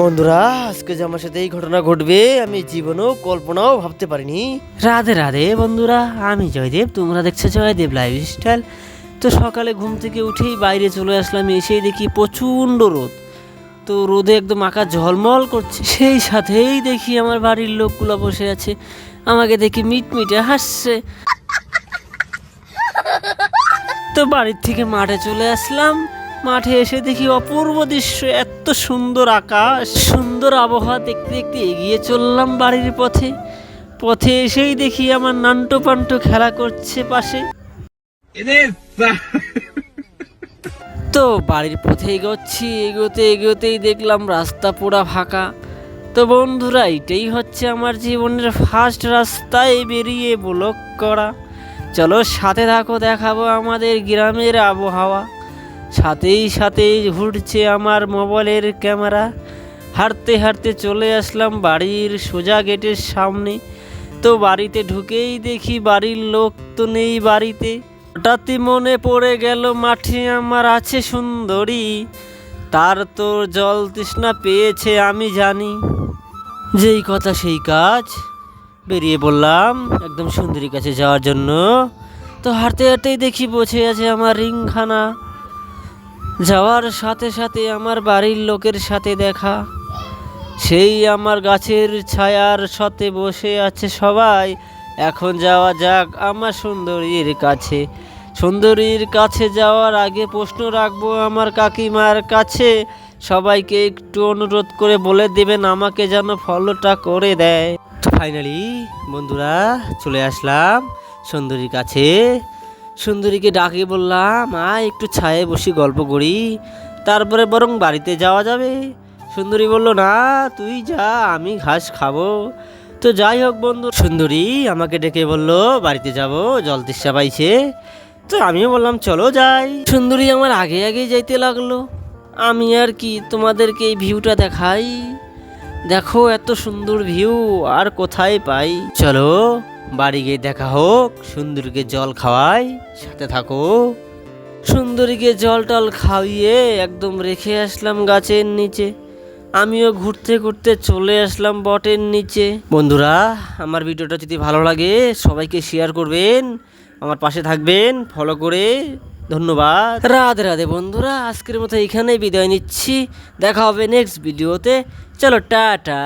বন্ধুরা, আজকে যে আমার সাথে এই ঘটনা ঘটবে আমি জীবনেও কল্পনাও ভাবতে পারিনি। রাধে রাধে বন্ধুরা, আমি জয়দেব, তোমরা দেখছো জয়দেব লাইফস্টাইল। তো সকালে ঘুম থেকে উঠেই বাইরে চলে আসলাম, এসেই দেখি প্রচণ্ড রোদ। তো রোদে একদম আকাশ ঝলমল করছে, সেই সাথেই দেখি আমার বাড়ির লোকগুলো বসে আছে, আমাকে দেখি মিটমিটে হাসছে। তো বাড়ির থেকে মাঠে চলে আসলাম, মাঠে এসে দেখি অপূর্ব দৃশ্য, এত সুন্দর আকাশ, সুন্দর আবহাওয়া দেখতে দেখতে এগিয়ে চললাম বাড়ির পথে। পথে এসেই দেখি আমার নান্টু পান্টু খেলা করছে পাশে। তো বাড়ির পথে এগোচ্ছি, এগোতে এগোতেই দেখলাম রাস্তা পুরা ফাঁকা। তো বন্ধুরা, এটাই হচ্ছে আমার জীবনের ফার্স্ট রাস্তায় বেরিয়ে ব্লগ করা। চলো সাথে থাকো, দেখাবো আমাদের গ্রামের আবহাওয়া। সাথেই সাথেই ঘুরছে আমার মোবাইলের ক্যামেরা। হাঁটতে হাঁটতে চলে আসলাম বাড়ির সোজা গেটের সামনে। তো বাড়িতে ঢুকেই দেখি বাড়ির লোক তো নেই বাড়িতে। হঠাৎই মনে পড়ে গেল মাঠে আমার আছে সুন্দরী, তার তো জল তৃষ্ণা পেয়েছে আমি জানি। যেই কথা সেই কাজ, বেরিয়ে পড়লাম একদম সুন্দরীর কাছে যাওয়ার জন্য। তো হাঁটতে হাঁটতেই দেখি বসে আছে আমার রিংখানা। যাওয়ার সাথে সাথে আমার বাড়ির লোকের সাথে দেখা, সেই আমার গাছের ছায়ার সাথে বসে আছে সবাই। এখন যাওয়া যাক আমার সুন্দরীর কাছে। সুন্দরীর কাছে যাওয়ার আগে প্রশ্ন রাখবো আমার কাকিমার কাছে, সবাইকে একটু অনুরোধ করে বলে দেবেন আমাকে যেন ফলোটা করে দেয়। তো ফাইনালি বন্ধুরা চলে আসলাম সুন্দরীর কাছে। সুন্দরীকে ডাকে বললাম, আয় একটু ছায়ে বসে গল্প করি, তারপরে বরং বাড়িতে যাওয়া যাবে। সুন্দরী বলল, না তুই যা, আমি ঘাস খাবো। তো যাই হোক বন্ধু, সুন্দরী আমাকে ডেকে বলল বাড়িতে যাব, জল তেষ্টা পাইছে। তো আমিও বললাম চলো যাই। সুন্দরী আমার আগে আগে যাইতে লাগলো। আমি আর কি তোমাদেরকে এই ভিউটা দেখাই, দেখো এত সুন্দর ভিউ আর কোথায় পাই। চলো বাড়ি গিয়ে দেখা হোক, সুন্দরীকে জল খাওয়াই, সাথে থাকো। সুন্দরীকে জল টল খাইয়ে একদম রেখে আসলাম গাছের নিচে। আমিও ঘুরতে ঘুরতে চলে আসলাম বটের নিচে। বন্ধুরা, আমার ভিডিওটা যদি ভালো লাগে সবাইকে শেয়ার করবেন, আমার পাশে থাকবেন ফলো করে। ধন্যবাদ। রাধে রাধে বন্ধুরা, আজকের মতো এখানেই বিদায় নিচ্ছি, দেখা হবে নেক্সট ভিডিওতে। চলো টাটা।